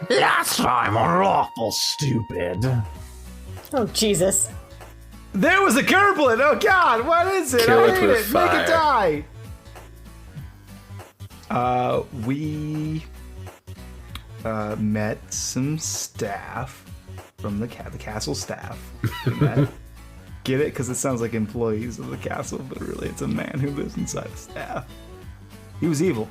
Last time on Lawful Stupid. Oh, Jesus. There was a gerblin! Oh god, what is it? Kill I it hate with it! fire. Make it die! We met some staff from the castle staff. Get it? Because it sounds like employees of the castle, but really it's a man who lives inside the staff. He was evil.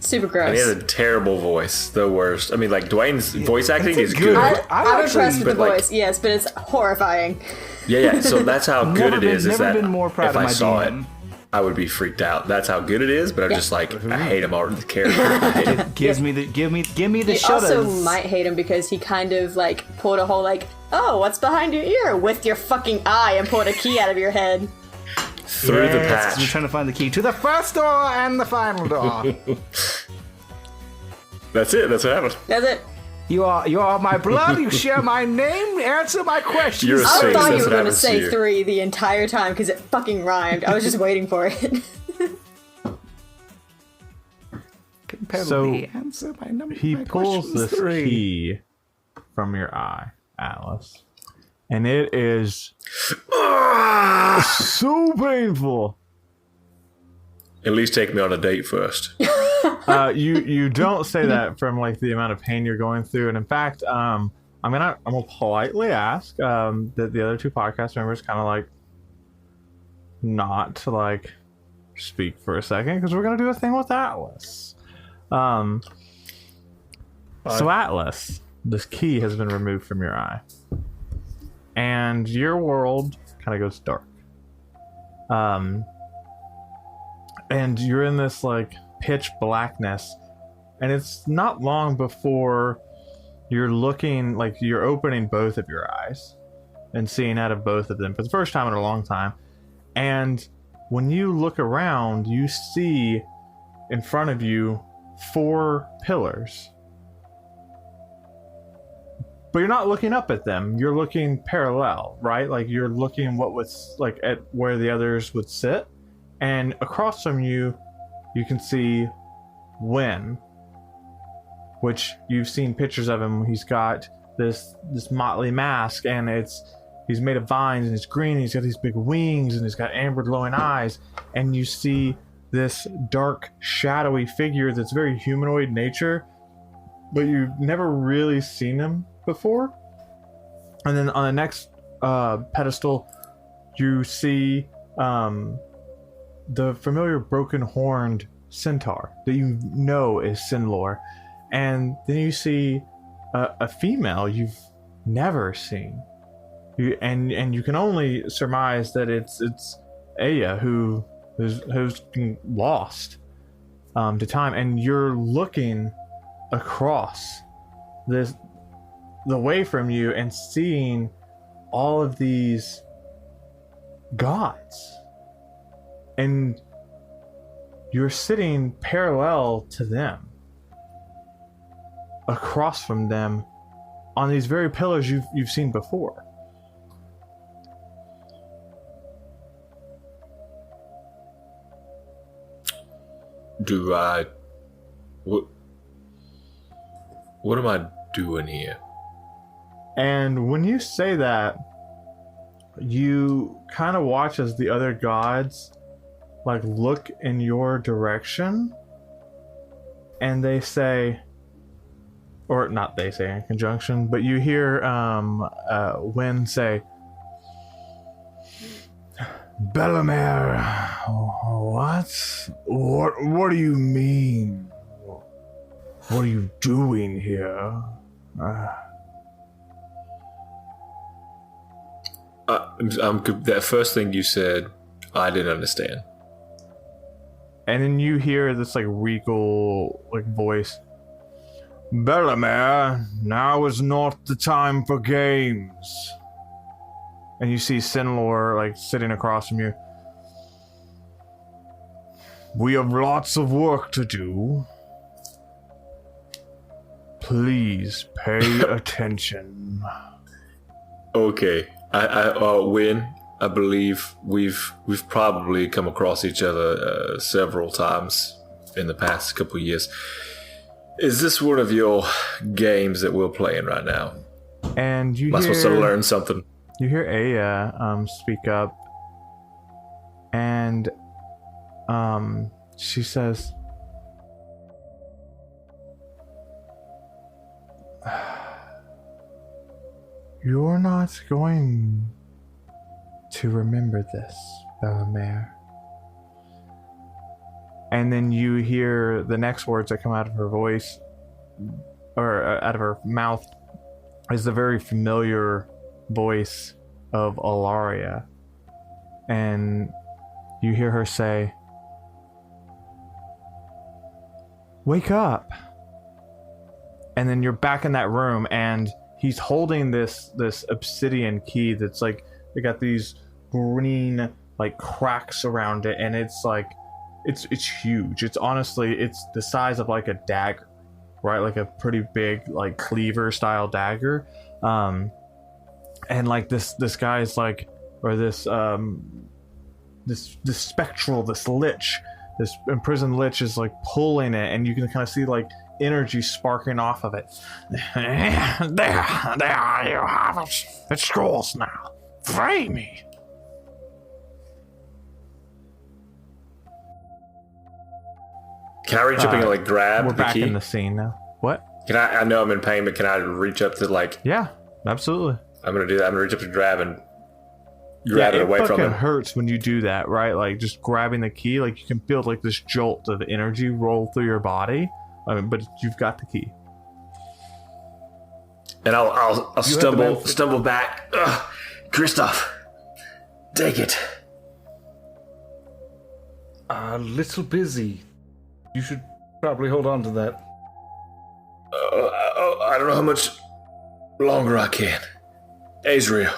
Super gross. And he has a terrible voice. The worst. I mean, like, Dwayne's voice acting is good. I'm impressed with the like- voice, yes, but it's horrifying. Yeah. So that's how good it is. Never that been more proud if of I my saw DM. it, I would be freaked out. That's how good it is. But I'm just like, I hate him already. The character. I hate him. Give me the You shudders. also might hate him because he kind of, like, pulled a whole, like, oh, what's behind your ear? With your fucking eye and pulled a key out of your head. Through the Yes, patch. we're trying to find the key to the first door and the final door. That's it. That's what happened. That's it. You are my blood. You share my name. Answer my questions. You're a I Sphinx, thought you that's were what going to happens to say you. 3 the entire time because it fucking rhymed. I was just waiting for it. So answer my number. He my pulls question's this 3. key from your eye, Atlas, and it is so painful. At least take me on a date first. You don't say that from like the amount of pain you're going through, and in fact, I'm gonna politely ask that the other 2 podcast members kind of like not to like speak for a second because we're gonna do a thing with Atlas. So Atlas, this key has been removed from your eye, and your world kind of goes dark. And you're in this like pitch blackness, and it's not long before you're looking like you're opening both of your eyes and seeing out of both of them for the first time in a long time. And when you look around, you see in front of you 4 pillars, but you're not looking up at them. You're looking parallel, right? Like you're looking what was like at where the others would sit. And across from you, you can see Wynn, which you've seen pictures of him. He's got this motley mask, and he's made of vines, and it's green, and he's got these big wings, and he's got amber glowing eyes. And you see this dark, shadowy figure that's very humanoid nature, but you've never really seen him before. And then on the next pedestal, you see the familiar broken-horned centaur that you know is Sinlor. And then you see a female you've never seen. And you can only surmise that it's Aya who's lost to time. And you're looking across the way from you and seeing all of these gods. And you're sitting parallel to them, across from them, on these very pillars you've seen before. What am I doing here? And when you say that, you kind of watch as the other gods like look in your direction, and they say, or not they say in conjunction, but you hear Wynn say, Bellamere, what do you mean? What are you doing here? That first thing you said, I didn't understand. And then you hear this like regal like voice. Bellamere, now is not the time for games. And you see Sinlor like sitting across from you. We have lots of work to do. Please pay attention. Okay, Wynn, I believe we've probably come across each other several times in the past couple of years. Is this one of your games that we're playing right now? And you Am I supposed to learn something? You hear Aya speak up, and she says, "You're not going to remember this, Bellamere." And then you hear the next words that come out of her voice, or out of her mouth, is the very familiar voice of Alaria. And you hear her say, "Wake up." And then you're back in that room, and he's holding this obsidian key that's like, they got these green like cracks around it, and it's like it's huge. It's honestly, it's the size of like a dagger, right? Like a pretty big like cleaver style dagger. And like this guy's like, or this spectral, this lich, this imprisoned lich is like pulling it, and you can kind of see like energy sparking off of it. There you have it. It's yours now. Free me. Can I reach up and like grab We're the back key? in the scene now. What? Can I know I'm in pain, but can I reach up to like? Yeah, absolutely. I'm gonna do that. I'm gonna reach up to grab it away from him. It hurts when you do that, right? Like just grabbing the key, like you can feel like this jolt of energy roll through your body. But you've got the key. And I'll stumble back. Ugh, Kristoff, take it. A little busy. You should probably hold on to that. I don't know how much longer I can. Azrael.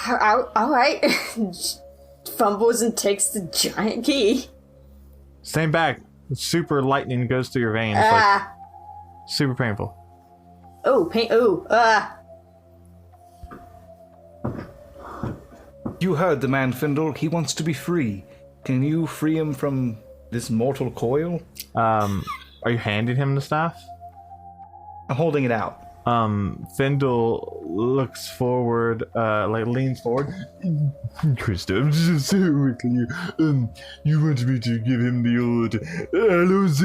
All right. Fumbles and takes the giant key. Same bag. Super lightning goes through your veins. Like, super painful. Oh, pain. Oh, You heard the man, Findle. He wants to be free. Can you free him from this mortal coil? Are you handing him the staff? I'm holding it out. Findle looks forward, like leans forward. Krista, I'm just here with you. You want me to give him the old LOZ?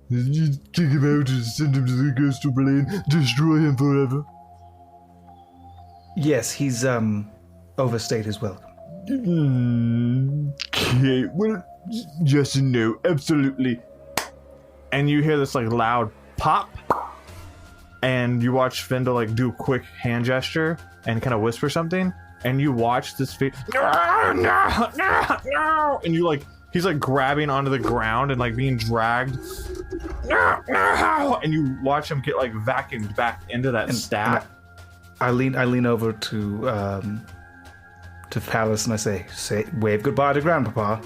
You kick him out and send him to the coastal plane, destroy him forever? Yes, he's overstayed his welcome. Okay, well, yes and no, absolutely. And you hear this like loud pop. And you watch Findle like do a quick hand gesture and kind of whisper something, and you watch this face. No! And you like, he's like grabbing onto the ground and like being dragged. No! And you watch him get like vacuumed back into that staff. I lean over to Palace and I say, wave goodbye to Grandpapa.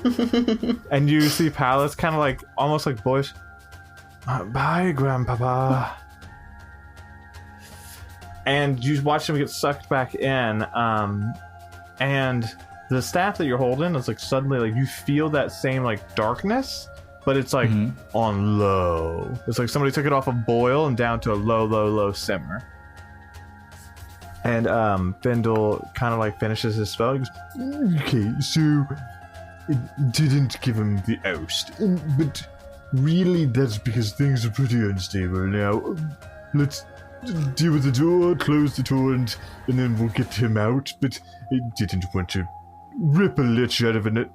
And you see Palace kind of like almost like boyish. Bye, Grandpapa. And you watch him get sucked back in, and the staff that you're holding is like suddenly like you feel that same like darkness, but it's like on low. It's like somebody took it off a boil and down to a low simmer. And Findle kind of like finishes his spell. He goes, okay, so it didn't give him the oust, but really that's because things are pretty unstable now. Let's deal with the door, close the door, and then we'll get him out. But it didn't want to rip a lich out of a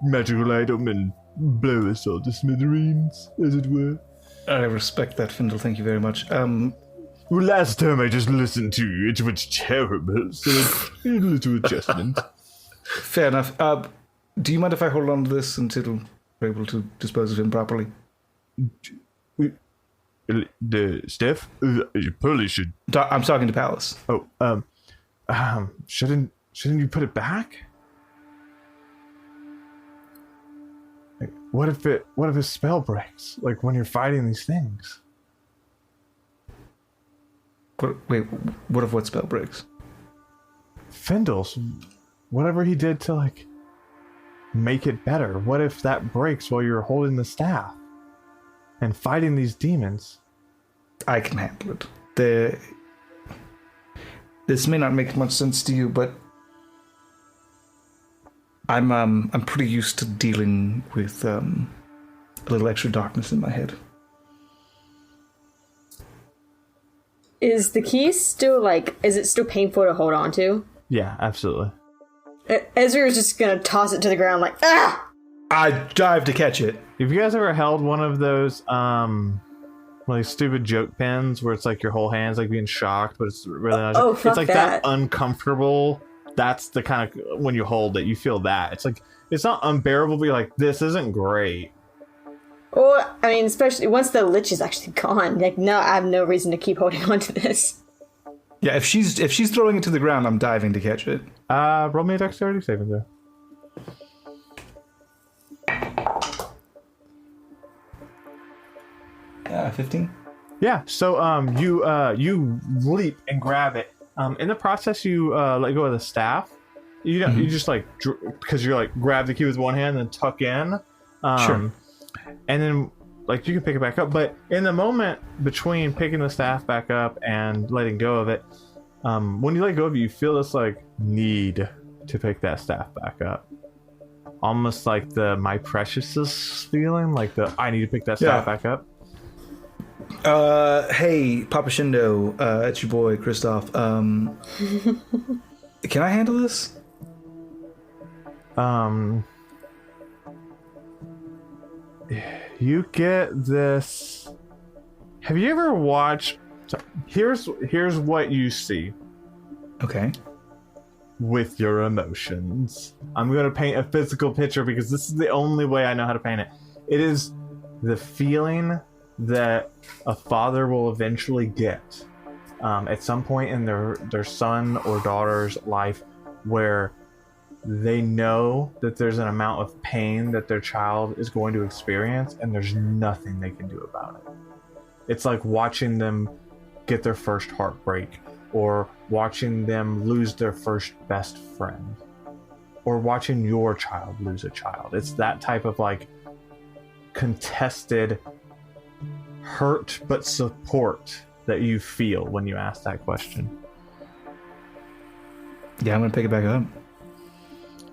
magical item and blow us all to smithereens, as it were. I respect that, Findle. Thank you very much. Well, last time I just listened to you, it was terrible, so a little adjustment. Fair enough. Do you mind if I hold on to this until we're able to dispose of him properly? The Steph? You probably should. I'm talking to Palace. Oh, shouldn't you put it back? Like, what if his spell breaks? Like when you're fighting these things. What if what spell breaks? Findle's, whatever he did to like make it better. What if that breaks while you're holding the staff? and fighting these demons. I can handle it. This may not make much sense to you, but I'm pretty used to dealing with a little extra darkness in my head. Is the key still, is it still painful to hold on to? Yeah, absolutely. Ezra is just gonna toss it to the ground like, ah! I dive to catch it. Have you guys ever held one of those, like stupid joke pens where it's like your whole hand's like being shocked, but it's really not. Oh, fuck it's like that uncomfortable. That's the kind of, when you hold it, you feel that. It's like, it's not unbearable, but you're like, this isn't great. Or, I mean, especially once the lich is actually gone. Like, no, I have no reason to keep holding on to this. Yeah, if she's throwing it to the ground, I'm diving to catch it. Roll me a dexterity saving throw. 15. Yeah, so you leap and grab it. In the process, you let go of the staff. You don't. You just like, because you're like, grab the key with one hand and tuck in. Sure. And then like you can pick it back up, but in the moment between picking the staff back up and letting go of it, when you let go of it, you feel this like need to pick that staff back up, almost like the my precious feeling, like the I need to pick that staff back up. Hey, Papa Shindo, it's your boy Christoph. Can I handle this? You get this. Have you ever watched? Here's what you see. Okay. With your emotions. I'm gonna paint a physical picture because this is the only way I know how to paint it. It is the feeling that a father will eventually get at some point in their son or daughter's life, where they know that there's an amount of pain that their child is going to experience and there's nothing they can do about it. It's like watching them get their first heartbreak, or watching them lose their first best friend, or watching your child lose a child. It's that type of like contested hurt but support that you feel when you ask that question. Yeah, I'm gonna pick it back up.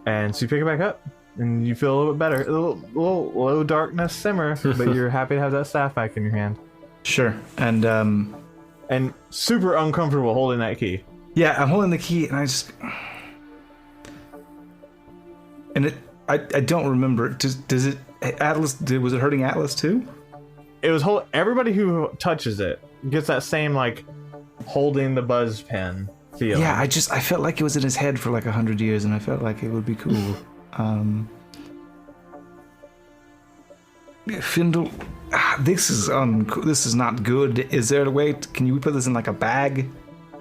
And so you pick it back up, and you feel a little bit better. A little low darkness simmer, but you're happy to have that staff back in your hand. Sure. And super uncomfortable holding that key. Yeah, I'm holding the key, and I just... And I don't remember. Does it... Atlas... Was it hurting Atlas, too? It was... Everybody who touches it gets that same, like, holding the buzz pen feeling. Yeah, I felt like it was in his head for like 100 years, and I felt like it would be cool. Findle, this is not good. Is there a way? Can you put this in like a bag?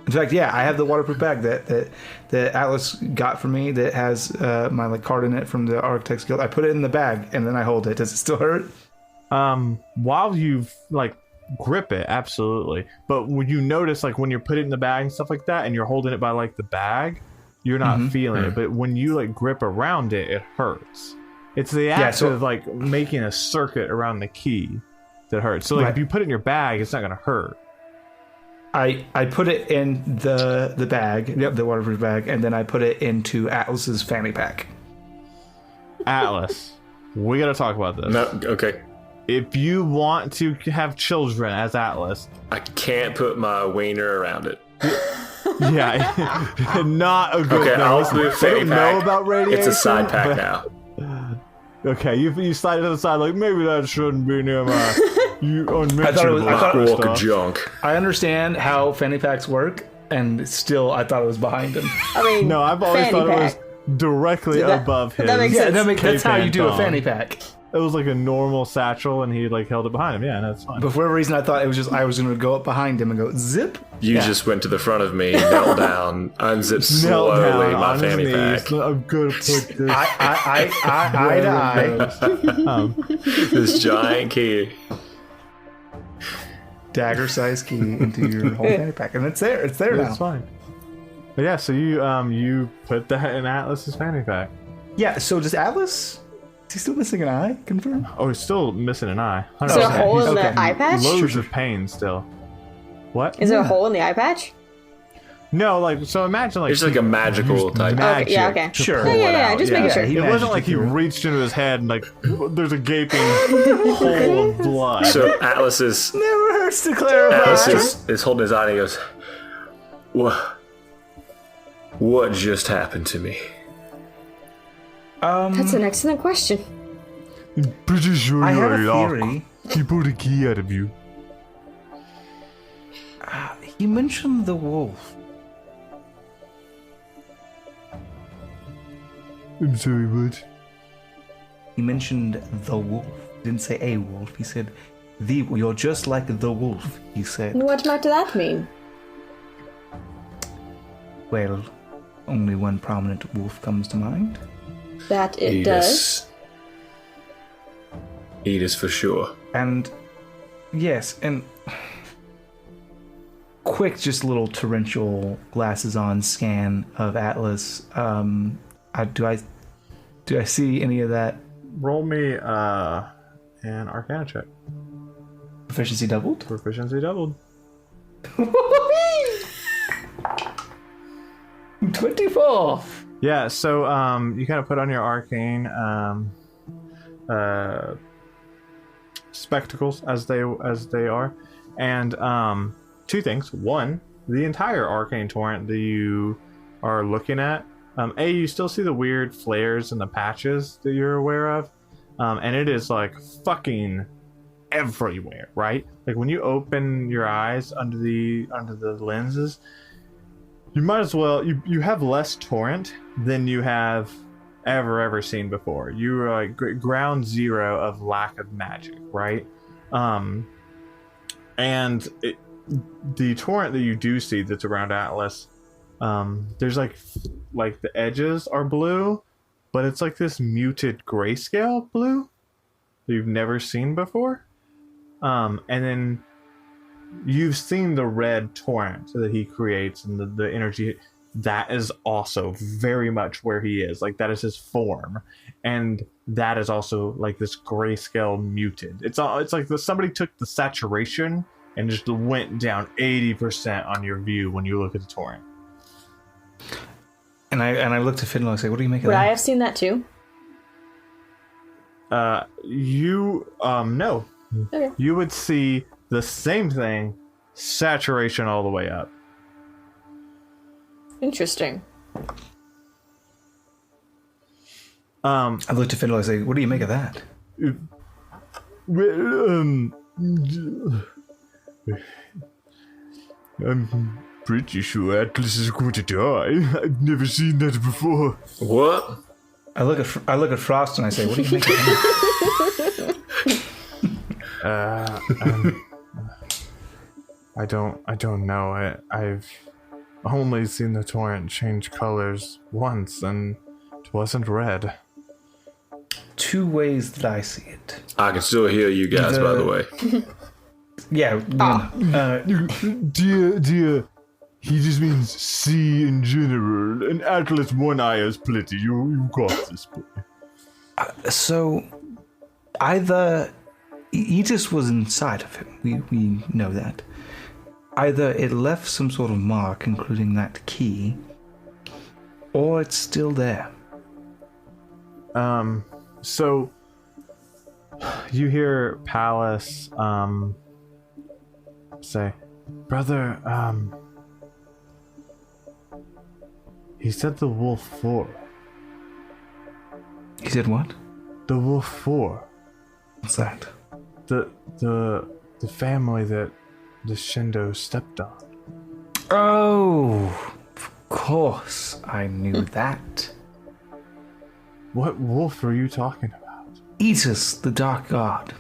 In fact, yeah, I have the waterproof bag that Atlas got for me that has my like card in it from the Architects Guild. I put it in the bag and then I hold it. Does it still hurt? While you like grip it, absolutely. But when you notice, like when you're putting it in the bag and stuff like that, and you're holding it by like the bag, you're not feeling it. But when you like grip around it, it hurts. It's the act of like making a circuit around the key that hurts. So like if you put it in your bag, it's not gonna hurt. I put it in the bag, the waterproof bag, and then I put it into Atlas's fanny pack. Atlas, we gotta talk about this. No, okay. If you want to have children as Atlas, I can't put my wiener around it. Yeah, not a good thing. I'll move fanny pack. Know about radiation. It's a side pack now. Okay, you slide it to the side like maybe that shouldn't be near my unmentionable. I thought walk of junk. I understand how fanny packs work, and still I thought it was behind him. I mean, no, I've always thought it was directly above him. That makes sense. That's how you do a fanny pack. It was like a normal satchel, and he like held it behind him. Yeah, that's fine. But for whatever reason, I thought it was just I was going to go up behind him and go zip. You just went to the front of me, knelt down, unzipped slowly my fanny pack. I'm gonna put this. This giant key, dagger-sized key into your whole fanny pack, and it's there. It's there now. It's fine. But yeah, so you put that in Atlas's fanny pack. Yeah. So does Atlas? Is he still missing an eye? Confirm. Oh, he's still missing an eye. Is there a 100%. hole He's in the okay. eye patch? loads of pain still. What? Is there a hole in the eye patch? No, like, so imagine like It's like a magical type. magic. Okay, yeah, okay. to Sure. pull Yeah, it yeah, out. just making sure. he It wasn't managed like to he cure it. reached into his head and like there's a gaping hole of blood. So Atlas is Never hurts to clarify. Atlas is holding his eye and he goes, What just happened to me? That's an excellent question. I'm pretty sure I you have are a locked. theory. He pulled a key out of you. He mentioned the wolf. I'm sorry, what? He mentioned the wolf. Didn't say a wolf. He said, you're just like the wolf, he said. What might that mean? Well, only one prominent wolf comes to mind. That it does. Edis for sure. And, yes, and... Quick, just little torrential glasses on scan of Atlas. Do I see any of that? Roll me an Arcana check. Proficiency doubled? Proficiency doubled. 24! Yeah, so you kind of put on your arcane spectacles as they are, and two things. One, the entire arcane torrent that you are looking at. You still see the weird flares and the patches that you're aware of, and it is like fucking everywhere, right? Like when you open your eyes under the lenses, you might as well you have less torrent than you have ever seen before. You are like ground zero of lack of magic, right? And the torrent that you do see that's around Atlas, there's like the edges are blue, but it's like this muted grayscale blue that you've never seen before. And then you've seen the red torrent that he creates and the energy that is also very much where he is. Like that is his form, and that is also like this grayscale muted. It's like somebody took the saturation and just went down 80% on your view when you look at the torrent. And I looked at Fiddle and I say, what do you make of Would that? I have seen that too? No. Okay. You would see the same thing, saturation all the way up. Interesting. I looked at Fiddle and I say, what do you make of that? Well, I'm pretty sure Atlas is going to die. I've never seen that before. What? I look at Frost and I say, what do you make of that? I don't know. I've only seen the torrent change colors once, and it wasn't red. Two ways that I see it. I can still hear you guys, by the way. Yeah. Dear, he just means see in general. And Atlas one eye is plenty. You got this, boy. So, either Aegis was inside of him. We know that. Either it left some sort of mark, including that key, or it's still there. So you hear Palace say, brother, he said the Wolf 4. He said what? The Wolf 4. What's that? The family that the Shindo stepped on. Oh, of course I knew that. What wolf are you talking about? Aegis, the Dark God.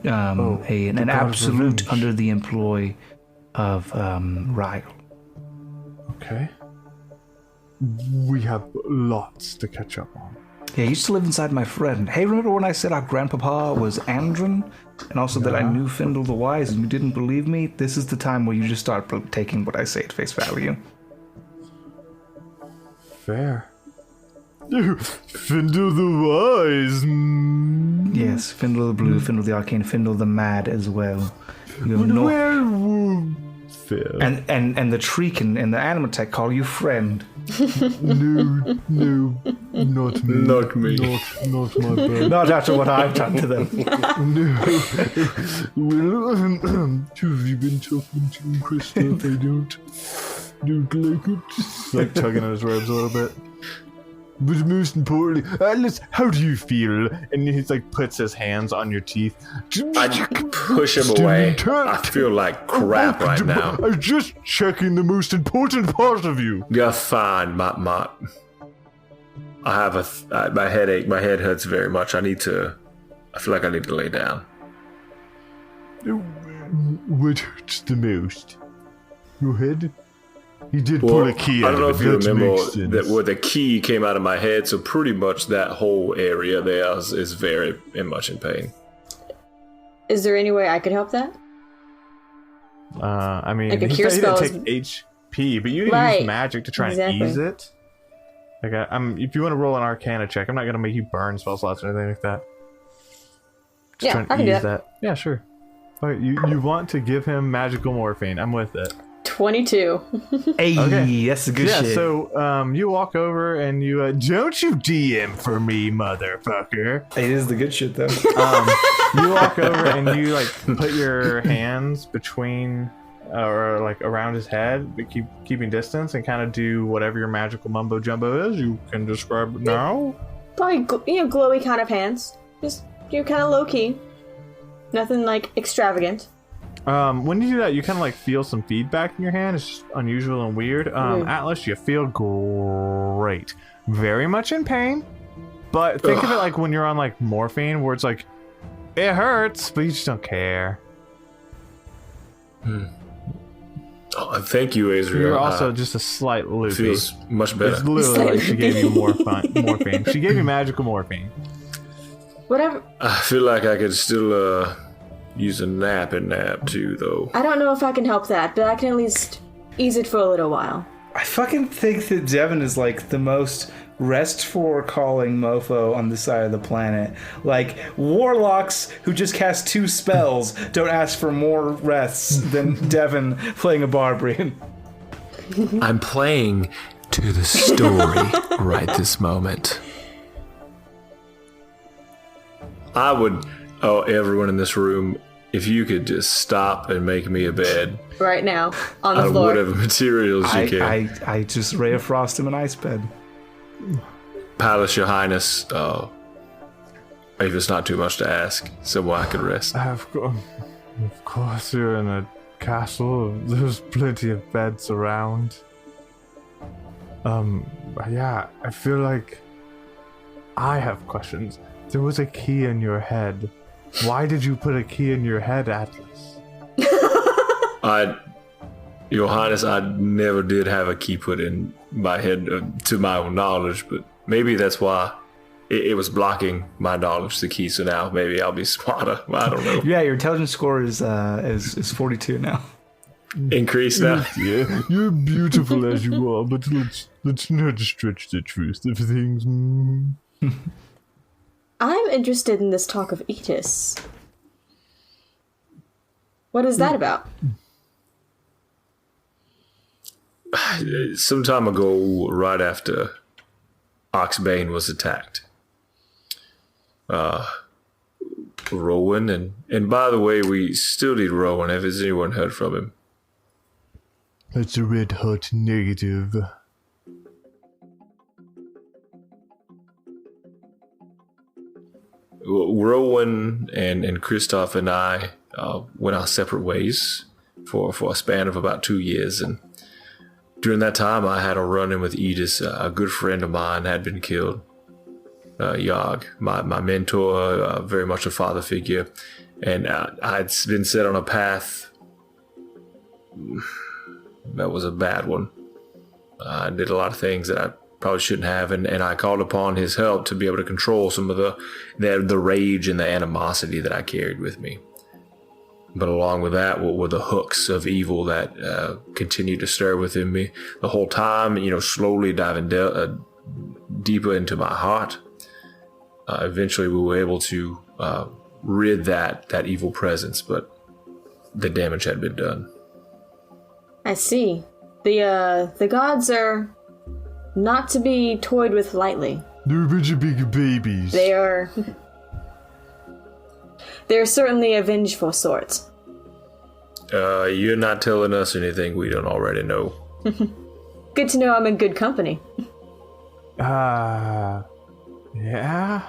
An God of absolute revenge. under the employ of Ryle. Okay. We have lots to catch up on. Yeah, he used to live inside my friend. Hey, remember when I said our grandpapa was Andron? And also that I knew Findle the Wise and you didn't believe me? This is the time where you just start taking what I say at face value. Fair. Findle the Wise. Yes, Findle the Blue, Findle the Arcane, Findle the Mad as well. You have Werewolf. and the Treekin and the Animatech call you friend. No, not me. Not me. Not my bad. Not after what I've done to them. No. Well, who have you been talking to, Christoph? I don't like it. Like tugging at his robes a little bit. But most importantly, Atlas, how do you feel? And he's like puts his hands on your teeth. I push him away. I feel like crap right now. I'm just checking the most important part of you. You're fine, I have my headache. My head hurts very much. I feel like I need to lay down. What hurts the most? Your head? He did pull a key out I don't know of if it. you That remember makes sense. that where the key came out of my head, so pretty much that whole area there is very much in pain. Is there any way I could help that? I mean, Like a he cure said he didn't spell take HP, but you can Right. use magic to try Exactly. and ease it. Like, if you want to roll an Arcana check, I'm not gonna make you burn spell slots or anything like that. Just Yeah, trying to I can do ease that. Yeah, sure. Alright, you want to give him magical morphine? I'm with it. 22. Hey, Okay. that's a good Yeah, shit. so you walk over and you don't you DM for me, motherfucker. It is the good shit though. You walk over and you like put your hands between or like around his head, but keeping distance, and kind of do whatever your magical mumbo jumbo is. You can describe it now. Probably, glowy kind of hands. Just, kind of low key. Nothing like extravagant. When you do that, you kind of like feel some feedback in your hand. It's just unusual and weird. Atlas, you feel great. Very much in pain, but think of it like when you're on like morphine, where it's like it hurts, but you just don't care. Oh, thank you, Azrael. You're also just a slight loopy. Feels much better. It's literally like she gave you morphine. She gave you magical morphine. Whatever. I feel like I could still use a nap too, though. I don't know if I can help that, but I can at least ease it for a little while. I fucking think that Devin is like the most rest for calling mofo on this side of the planet. Like, warlocks who just cast 2 spells don't ask for more rests than Devin playing a barbarian. I'm playing to the story right this moment. I would, everyone in this room, if you could just stop and make me a bed Right now, on the out of floor. whatever materials you can. I just Ray of Frost him an ice bed. Palace, Your Highness, if it's not too much to ask, somewhere I could rest. Of course, you're in a castle. There's plenty of beds around. Yeah, I feel like I have questions. There was a key in your head. Why did you put a key in your head, Atlas? Your Highness, I never did have a key put in my head, to my own knowledge, but maybe that's why it was blocking my knowledge, the key, so now maybe I'll be smarter. I don't know. Yeah, your intelligence score is 42 now. Increase now? Yeah, you're beautiful as you are, but let's not stretch the truth of things. I'm interested in this talk of Etis. What is that about? Some time ago, right after Oxbane was attacked, Rowan, and by the way, we still need Rowan. Has anyone heard from him? That's a red hot negative. Rowan and Christoph and I went our separate ways for a span of about 2 years, and during that time I had a run-in with Edis. A good friend of mine had been killed. Yog, my mentor, very much a father figure, and I'd been set on a path that was a bad one. I did a lot of things that I probably shouldn't have, and I called upon his help to be able to control some of the rage and the animosity that I carried with me. But along with that were the hooks of evil that continued to stir within me the whole time. Slowly deeper into my heart. Eventually, we were able to rid that evil presence, but the damage had been done. I see. The gods are not to be toyed with lightly. They're a bunch of big babies. They're certainly a vengeful sort. You're not telling us anything we don't already know. Good to know I'm in good company. Yeah? Yeah,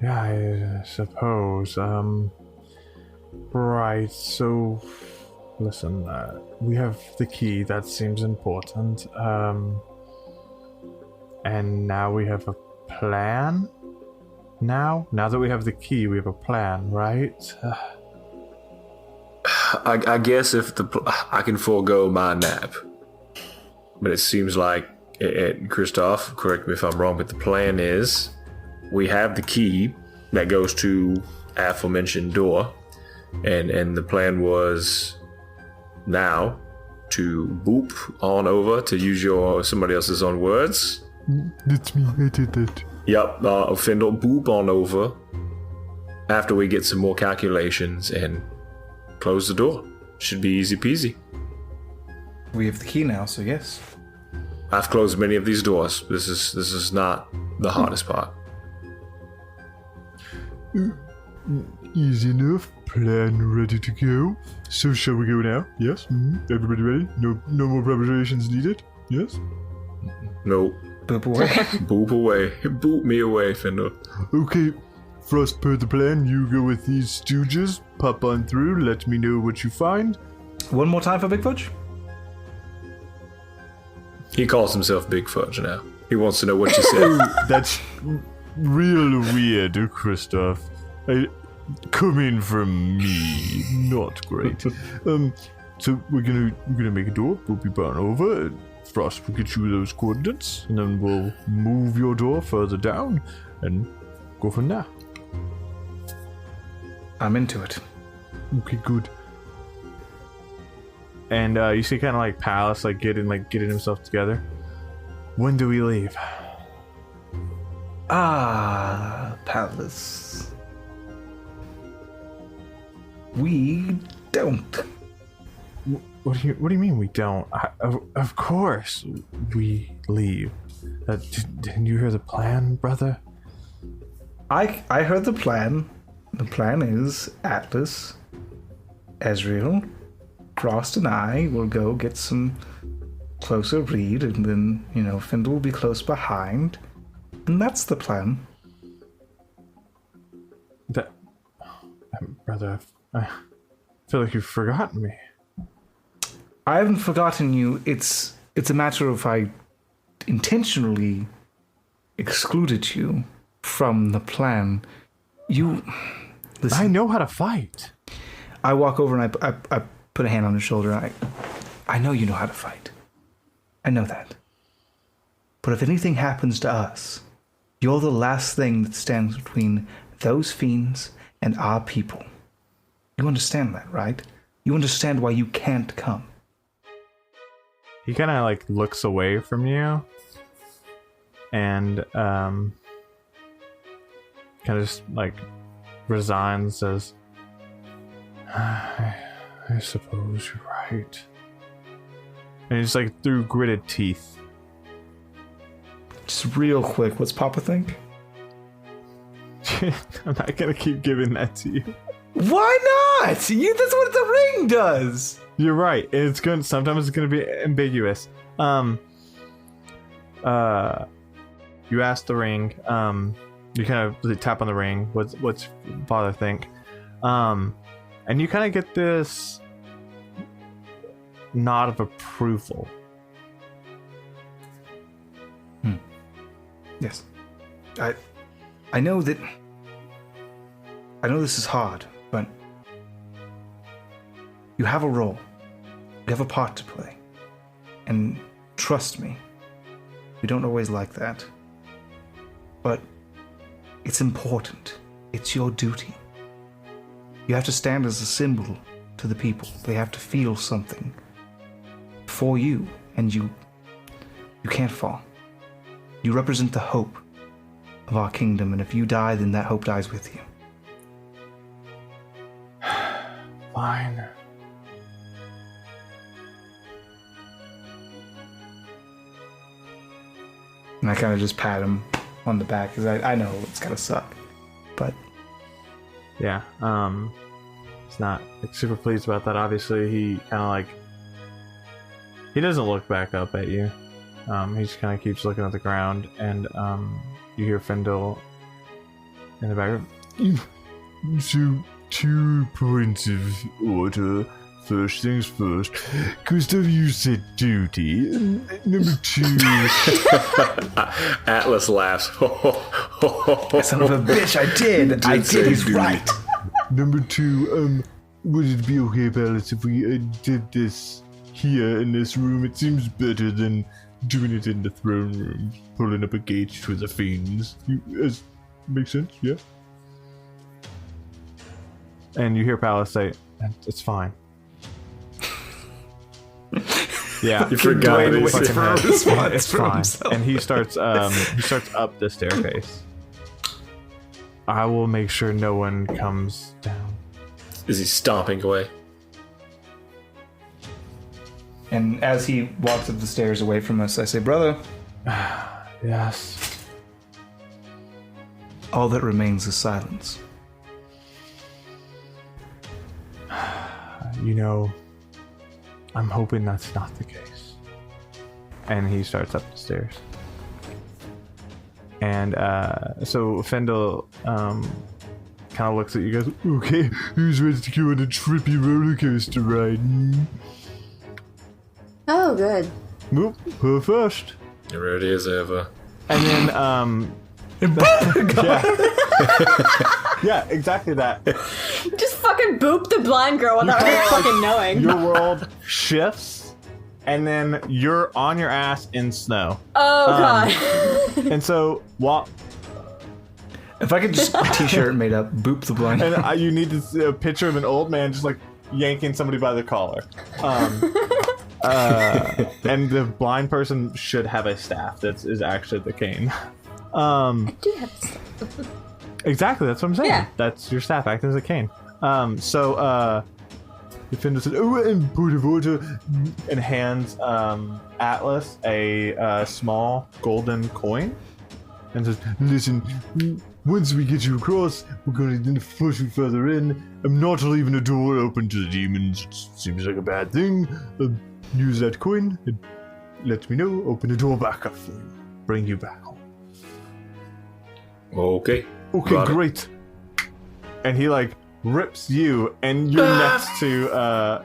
I suppose. Right, so... Listen, we have the key, that seems important. And now we have a plan? Now that we have the key, we have a plan, right? I guess if I can forego my nap. But it seems like, Christoph, correct me if I'm wrong, but the plan is we have the key that goes to aforementioned door, and the plan was now to boop on over, to use somebody else's own words. That's me, I did that. Yep, Findle, boop on over after we get some more calculations and close the door. Should be easy peasy. We have the key now, so yes. I've closed many of these doors. This is not the hardest part. Easy enough. Plan ready to go. So shall we go now? Yes? Everybody ready? No more preparations needed? Yes? Nope. Boop away. Boop away. Boop me away, Findle. Okay. Frost, per the plan, you go with these stooges. Pop on through. Let me know what you find. One more time for Big Fudge? He calls himself Big Fudge now. He wants to know what you said. That's real weird, Christoph. Coming from me, not great. So we're gonna make a door. We'll be bound over. Frost will get you those coordinates, and then we'll move your door further down and go from there. I'm into it. Okay, good. And you see, kind of like Palace, getting himself together. When do we leave? Palace. We don't. What do you mean we don't? Of course we leave. Didn't you hear the plan, brother? I heard the plan. The plan is Atlas, Ezreal, Frost, and I will go get some closer read, and then, Findle will be close behind. And that's the plan. Brother, I feel like you've forgotten me. I haven't forgotten you. It's a matter of I intentionally excluded you from the plan. Listen, I know how to fight. I walk over and I put a hand on his shoulder. I know you know how to fight. I know that. But if anything happens to us, you're the last thing that stands between those fiends and our people. You understand that, right? You understand why you can't come. He kind of looks away from you and kind of just resigns, says, I suppose you're right. And he's through gritted teeth. Just real quick, what's Papa think? I'm not gonna keep giving that to you. Why not? That's what the ring does. You're right. Sometimes it's gonna be ambiguous. You ask the ring. You kind of tap on the ring. What's father think? And you kind of get this nod of approval. Yes. I know that. I know this is hard, but you have a role. You have a part to play. And trust me, we don't always like that. But it's important. It's your duty. You have to stand as a symbol to the people. They have to feel something for you, and you can't fall. You represent the hope of our kingdom, and if you die, then that hope dies with you. Fine. And I kind of just pat him on the back, because I know it's gotta suck. But Yeah. He's not like, super pleased about that. Obviously, he kind of like he doesn't look back up at you. He just kind of keeps looking at the ground, and you hear Fendel in the background. So, 2 points of order. First things first. Gustav, you said duty. Number 2. Atlas laughs. son of a bitch, I did. I did. He's right. Number 2, would it be okay, Palace, if we did this here in this room? It seems better than doing it in the throne room, pulling up a gate for the fiends. Makes sense, yeah? And you hear Palace say, "It's fine." Yeah, You forgot Wait, what he fucking said. head. Response It's from fine. himself. And he starts up the staircase. I will make sure no one comes down. Is he stomping away? And as he walks up the stairs away from us, I say, brother, Yes. all that remains is silence. You know, I'm hoping that's not the case. And he starts up the stairs. And so Fendel kind of looks at you guys. Okay, who's ready to go on a trippy roller coaster ride? Oh, good. Nope, her first. You're ready as ever. And then, yeah, exactly that. Just fucking boop the blind girl without her fucking knowing. Your world shifts, and then you're on your ass in snow. Oh, God. And so, while If I could just t-shirt made up, boop the blind. and you need to see a picture of an old man just like yanking somebody by the collar. And the blind person should have a staff that is actually the cane. I do have stuff. Exactly, that's what I'm saying. Yeah. That's your staff acting as a cane. The Defender said, "Oh, and point of order," and hands Atlas a small golden coin, and says, "Listen, once we get you across, we're going to push you further in. I'm not leaving a door open to the demons. It seems like a bad thing. Use that coin. And let me know. Open the door back up for you. Bring you back home." Okay. Okay, Got it. great. And he like rips you, and you're next to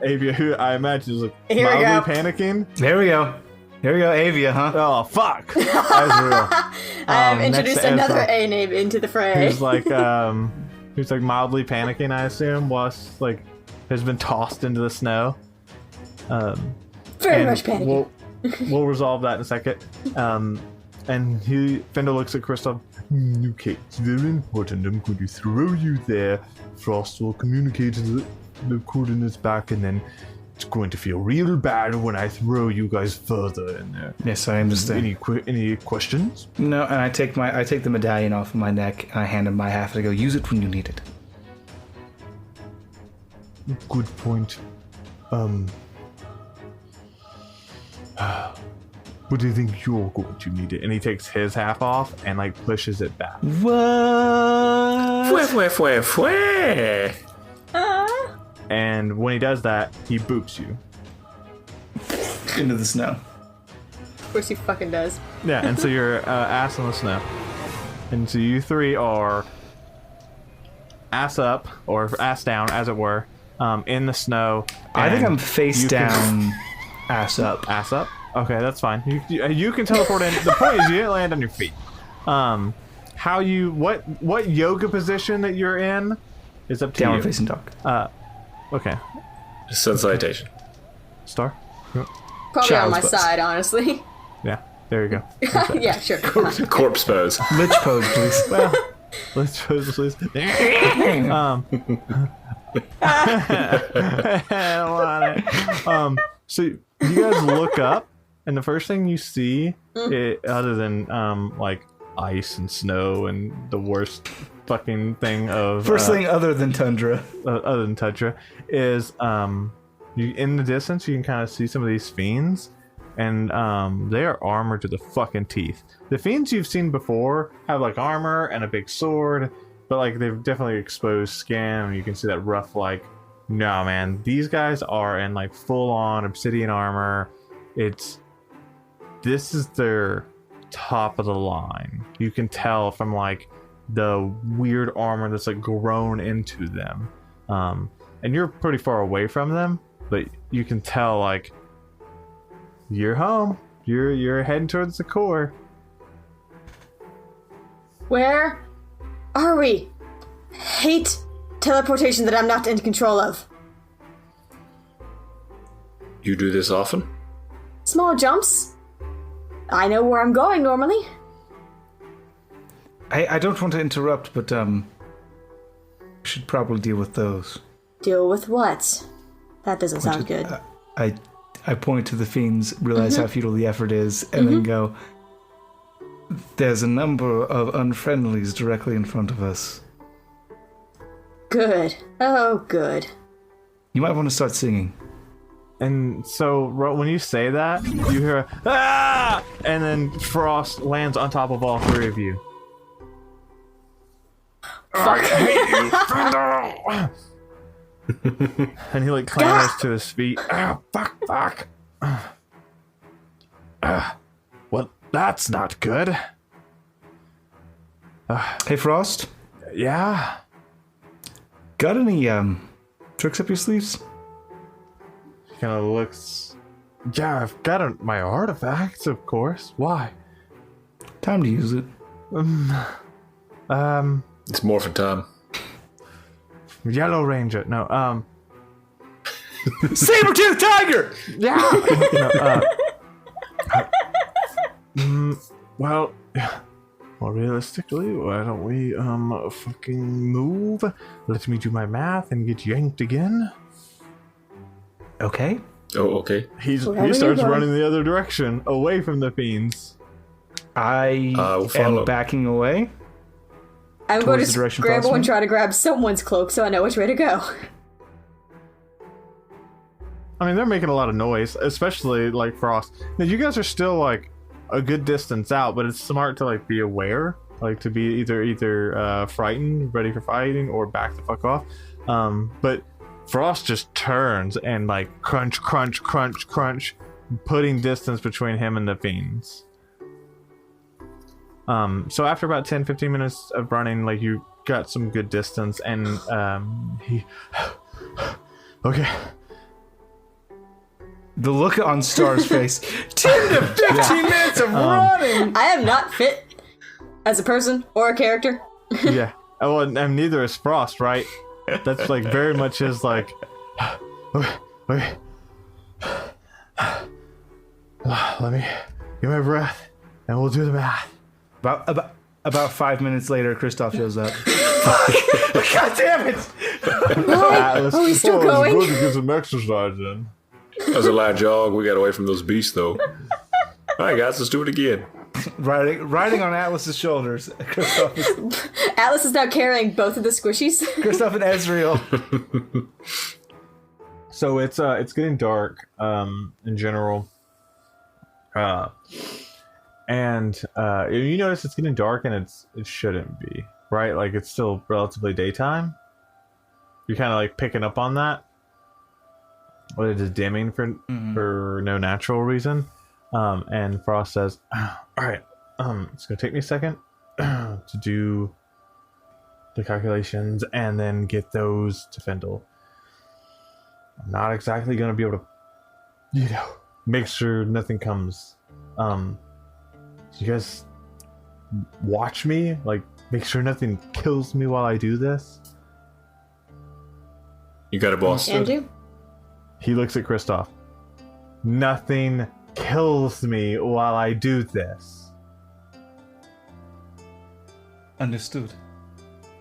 Avia, who I imagine is like Here we mildly go. panicking. There we go. Here we go, Avia, huh? Oh fuck! Ezreal. I've next introduced to another Ezra. A name into the fray. Who's like mildly panicking, I assume, whilst like has been tossed into the snow. Very And much panicking. We'll resolve that in a second. And Fender looks at Kristoff. Okay, it's very important. I'm going to throw you there. Frost will communicate the coordinates back, and then it's going to feel real bad when I throw you guys further in there. Yes, I understand. Any questions? No, and I take the medallion off of my neck, and I hand him my half, and I go, use it when you need it. Good point. What do you think you're going to need it? And he takes his half off and like pushes it back. What? Fue, fue, fue, fue. And when he does that, he boops you. Into the snow. Of course he fucking does. Yeah, and so you're ass in the snow. And so you three are ass up, or ass down, as it were, in the snow. I think and I'm face you can- down, ass up. Ass up? Okay, that's fine. You can teleport in. The point is you didn't land on your feet. What yoga position that you're in is up to Downward you. facing dog. Okay. Sun salutation. Star? Probably Child's on my pose. side, honestly. Yeah, there you go. Yeah, sure. Corpse pose. Lich pose, please. Well, let's please. I don't want it. So you guys look up, and the first thing you see, other than like ice and snow and the worst fucking thing of First thing other than tundra. Is you in the distance you can kind of see some of these fiends, and they are armored to the fucking teeth. The fiends you've seen before have like armor and a big sword, but like they've definitely exposed skin, and you can see that rough like. No man, these guys are in like full on obsidian armor. This is their top of the line. You can tell from like the weird armor that's like grown into them. And you're pretty far away from them, but you can tell like you're home. You're heading towards the core. Where are we? Hate teleportation that I'm not in control of. You do this often? Small jumps. I know where I'm going normally. I don't want to interrupt, but we should probably deal with those. Deal with what? That doesn't sound good. I point to the fiends, realize how futile the effort is, and then go, there's a number of unfriendlies directly in front of us. Good. Oh, good. You might want to start singing. And so when you say that, you hear a, ah! And then Frost lands on top of all three of you. Fuck. I hate you. And he like clambers to his feet. Ah, fuck. Well, that's not good. Hey, Frost? Yeah? Got any tricks up your sleeves? He kind of looks... Yeah, I've got my artifacts, of course. Why? Time to use it. It's morphin' time. Yellow Ranger. No, Saber-tooth tiger! Yeah! Well, more realistically, why don't we, fucking move? Let me do my math and get yanked again. Okay. Oh, okay. He starts running the other direction, away from the fiends. I am backing away. I'm going to direction scramble and Frost try to grab someone's cloak so I know which way to go. I mean, they're making a lot of noise, especially, like, Frost. Now, you guys are still, like, a good distance out, but it's smart to, like, be aware. Like, to be either frightened, ready for fighting, or back the fuck off. But Frost just turns and, like, crunch, putting distance between him and the fiends. So after about 10-15 minutes of running, like, you got some good distance, and he... Okay. The look on Star's face. 10 to 15 minutes of running! I am not fit as a person or a character. Yeah. Oh, and neither is Frost, right? That's, like, very much his, like... Okay. Let me get my breath, and we'll do the math. About 5 minutes later, Kristoff shows up. God damn it! Are we still going? Good to get some exercise in. That was a light jog. We got away from those beasts, though. All right, guys, let's do it again. Riding on Atlas's shoulders. Atlas is now carrying both of the squishies. Kristoff and Ezreal. So it's getting dark in general. And you notice it's getting dark, and it shouldn't be, right? Like, it's still relatively daytime. You're kind of like picking up on that. But it is dimming for no natural reason. And Frost says, all right, it's going to take me a second to do the calculations and then get those to Fendel. I'm not exactly going to be able to, make sure nothing comes. You guys watch me, like, make sure nothing kills me while I do this. You got it, boss. Andrew? He looks at Kristoff. Nothing kills me while I do this. Understood.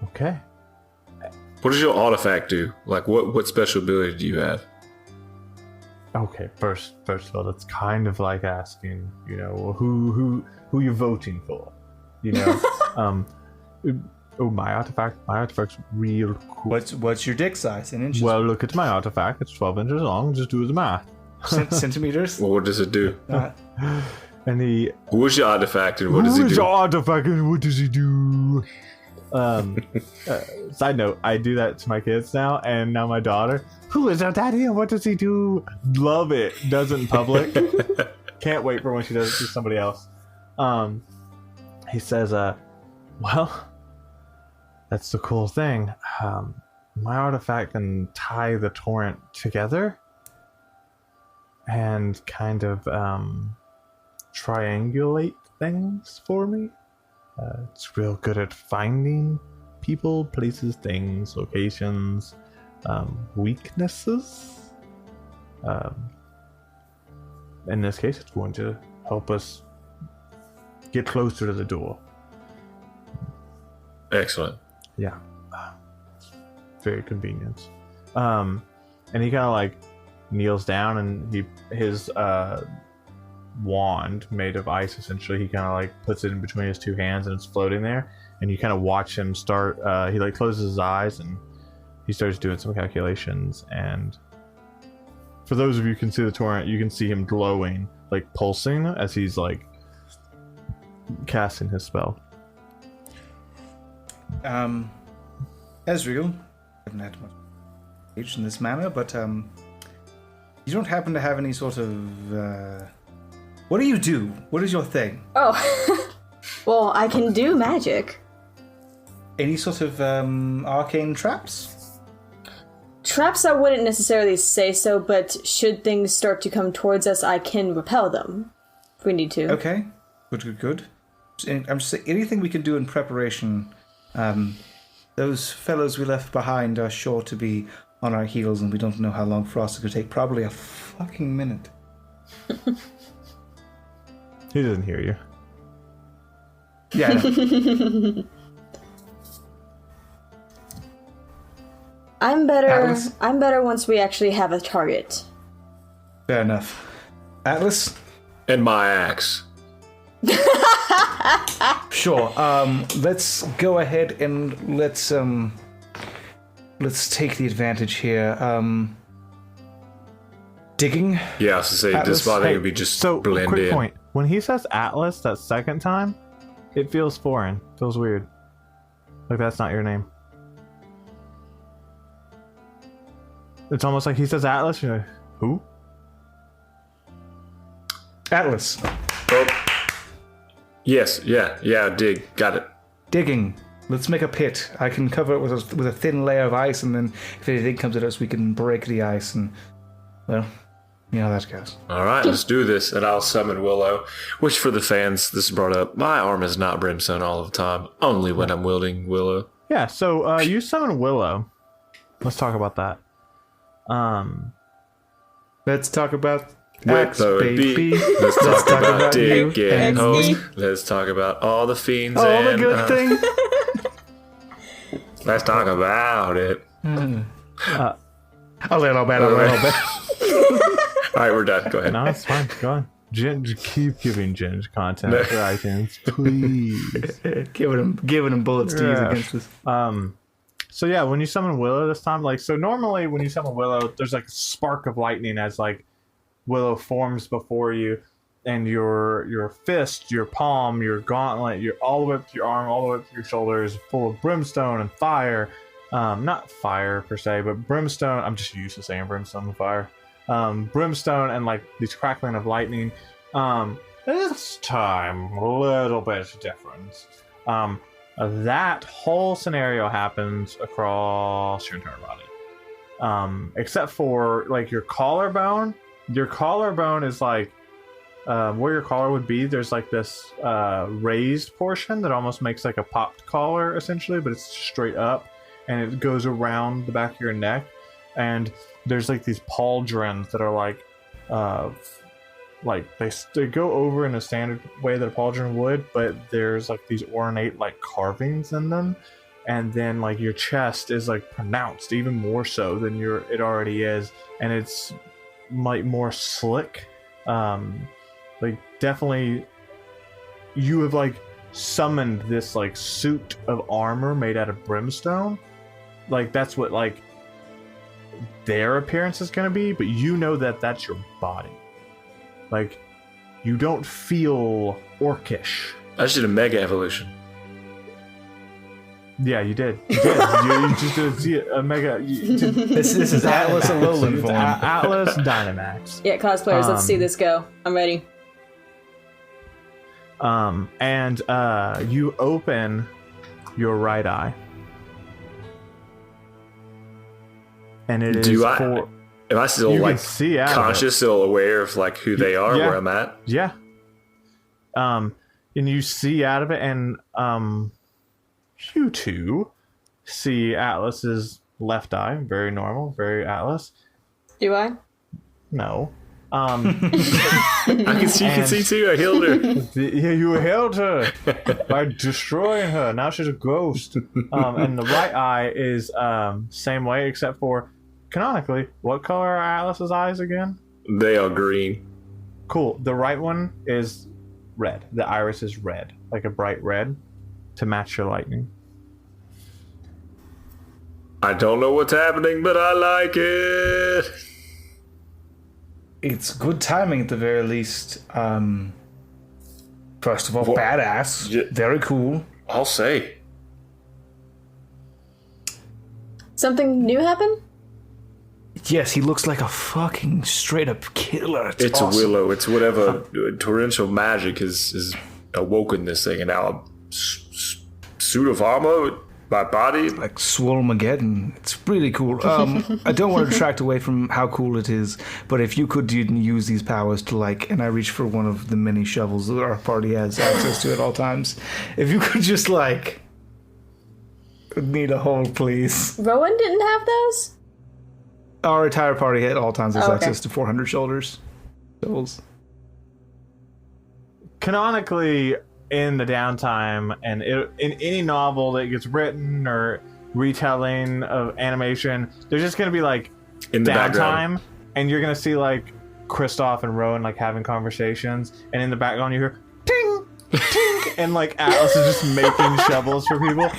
Okay. What does your artifact do? Like, what special ability do you have? Okay, first of all, that's kind of like asking, who you're voting for, my artifact's real cool. What's your dick size in inches? Well, look at my artifact. It's 12 inches long. Just do the math. Centimeters? Well, what does it do? And he... Who is your artifact and what does he do? Who is your artifact and what does he do? Side note, I do that to my kids now, and now my daughter, who is our daddy and what does he do? Love it. Does it in public. Can't wait for when she does it to somebody else. He says, well, that's the cool thing. My artifact can tie the torrent together and kind of triangulate things for me. It's real good at finding people, places, things, locations, weaknesses. In this case, it's going to help us get closer to the door. Excellent. Yeah. Very convenient. And he kind of like kneels down, and his wand made of ice, essentially, he kind of like puts it in between his two hands, and it's floating there, and you kind of watch him start. He like closes his eyes and he starts doing some calculations, and for those of you who can see the torrent, you can see him glowing, like pulsing as he's like casting his spell. Ezreal, I haven't had much age in this manner, but you don't happen to have any sort of what do you do? What is your thing? Oh, well, I can do magic. Any sort of arcane traps? Traps, I wouldn't necessarily say so, but should things start to come towards us, I can repel them if we need to. Okay, good. I'm just saying, anything we can do in preparation. Those fellows we left behind are sure to be on our heels, and we don't know how long for us. It could take probably a fucking minute. He doesn't hear you. Yeah, I know. I'm better. Atlas? I'm better once we actually have a target. Fair enough. Atlas? And my axe. Sure. Let's go ahead and let's take the advantage here. Digging? Yeah, I was to say, Atlas? this spot would be just So, blend quick in. point. When he says Atlas that second time, it feels foreign. Feels weird. Like that's not your name. It's almost like he says Atlas, you're like, who? Atlas. Oh. Yes, yeah, dig. Got it. Digging. Let's make a pit. I can cover it with a thin layer of ice, and then if anything comes at us, we can break the ice, and, well, you know how that goes. All right, let's do this, and I'll summon Willow. Which, for the fans, this is brought up. My arm is not Brimstone all the time, only when I'm wielding Willow. Yeah, so you summon Willow. Let's talk about that. Let's talk about Let's axe, baby. Let's talk about dig you and and host. me. Let's talk about all the fiends All and the good things. Let's talk about it. A little bit. All right, we're done. Go ahead. No, it's fine. Go on. Jen, keep giving Jen content for iTunes, please. giving him bullets to use against us. So yeah, when you summon Willow this time, like, so normally when you summon Willow, there's like a spark of lightning as like Willow forms before you, and your fist, your palm, your gauntlet, your all the way up to your arm, all the way up to your shoulder is full of brimstone and fire. Not fire per se, but brimstone. I'm just used to saying brimstone and fire. Brimstone and like these crackling of lightning. This time a little bit different. That whole scenario happens across your entire body, except for like your collarbone. Your collarbone is like where your collar would be. There's like this raised portion that almost makes like a popped collar essentially, but it's straight up, and it goes around the back of your neck. And there's like these pauldrons that are like they go over in a standard way that a pauldron would, but there's like these ornate like carvings in them. And then like your chest is like pronounced even more so than it already is, and it's like more slick. Like definitely, you have like summoned this like suit of armor made out of brimstone. Like that's what like their appearance is gonna be, but you know that that's your body. Like you don't feel orcish. I just did a mega evolution. Yeah, you did. You did. you just did a mega. This is Atlas Alolan form. Atlas Dynamax. Yeah, cosplayers, let's see this go. I'm ready. And you open your right eye, and it is for. Am I still you like can see out conscious, still aware of like who they are, Yeah. where I'm at? Yeah. And you see out of it, and you two see Atlas's left eye, very normal, very Atlas. Do I? No. I can see, you can see too. I healed her. Yeah, you held her by destroying her. Now she's a ghost. And the right eye is same way, except for canonically, what color are Atlas's eyes again? They are green. Cool. The right one is red. The iris is red, like a bright red, to match your lightning. I don't know what's happening, but I like it. It's good timing at the very least. First of all, What? badass. Yeah. Very cool. I'll say. Something new happened? Yes, he looks like a fucking straight up killer. It's awesome. a willow. It's whatever torrential magic has awoken this thing, and now a suit of armor, my body. Like Swolmageddon. It's really cool. I don't want to detract away from how cool it is, but if you could use these powers to like, and I reach for one of the many shovels that our party has access to at all times, if you could just like, need a hole, please. Rowan didn't have those? Our entire party at all times has Okay. access to 400 shovels. Canonically, in the downtime, and in any novel that gets written or retelling of animation, there's just going to be like In the downtime, background. and you're going to see like Kristoff and Rowan like having conversations, and in the background you hear ting, ting, and like Atlas is just making shovels for people.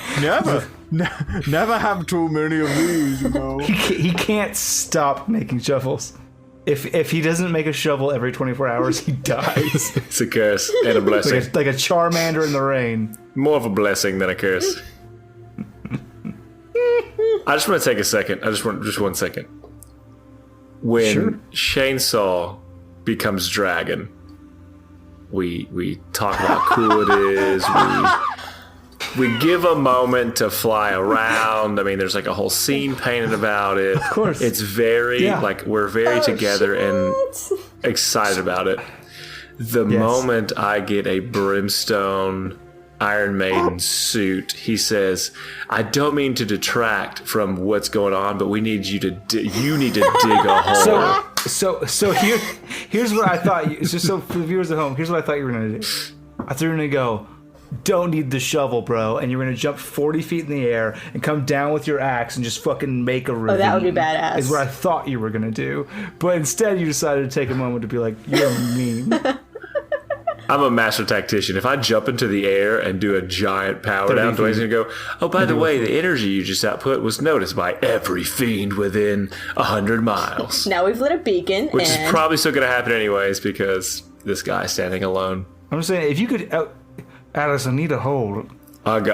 Never have too many of these, you know. He can't stop making shovels. If he doesn't make a shovel every 24 hours, he dies. It's a curse and a blessing. like a Charmander in the rain. More of a blessing than a curse. I just want to take a second. I just want just 1 second. When Sure. Shainsaw becomes dragon, we talk about how cool it is. We give a moment to fly around. I mean, there's like a whole scene painted about it. Of course. It's very like we're very together and Shit. excited about it. The moment I get a brimstone Iron Maiden suit, he says, "I don't mean to detract from what's going on, but we need you to you need to dig a hole." So here's what I thought. So for the viewers at home, here's what I thought you were gonna do. I thought you were gonna go, "Don't need the shovel, bro," and you're gonna jump 40 feet in the air and come down with your axe and just fucking make a ravine. Oh, that would be badass. Is what I thought you were gonna do, but instead you decided to take a moment to be like, "You're mean." I'm a master tactician. If I jump into the air and do a giant power down, Dwayne's gonna go, "Oh, by the way, the energy you just output was noticed by every fiend within 100 miles." Now we've lit a beacon, Which and is probably still gonna happen anyways because this guy's standing alone. I'm just saying, if you could, Alice, I need a hole. I'll like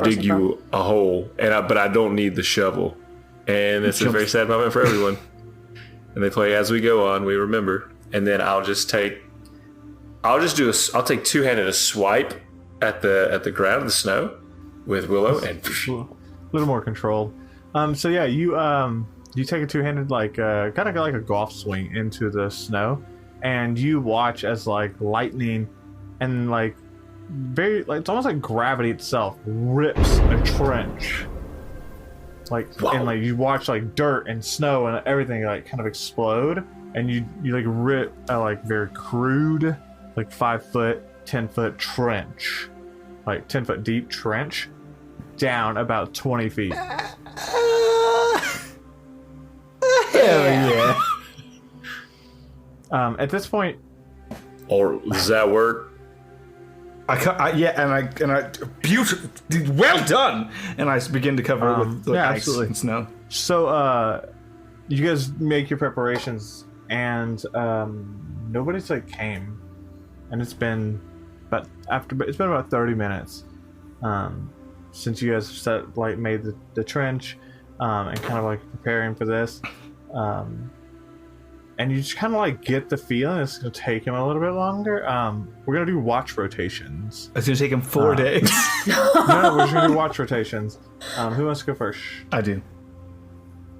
dig person you a hole, but I don't need the shovel. And it's a very sad moment for everyone. And they play as we go on. We remember, and then I'll take two-handed a swipe at the ground, the snow, with Willow, and A little more controlled. So yeah, you take a two-handed like kind of like a golf swing into the snow, and you watch as like lightning and like very like it's almost like gravity itself rips a trench. Like Wow. and like you watch like dirt and snow and everything like kind of explode, and you like rip a like very crude like 5 foot, 10 foot trench, like 10 foot deep trench down about 20 feet. Hell yeah. At this point, Or does that work? Beautiful, well done. And I begin to cover it with ice and snow. So, you guys make your preparations, and nobody's came, and it's been about 30 minutes since you guys made the trench and kind of preparing for this. And you just kind of get the feeling it's going to take him a little bit longer. We're going to do watch rotations. It's going to take him 4 days. No, we're just going to do watch rotations. Who wants to go first? I do.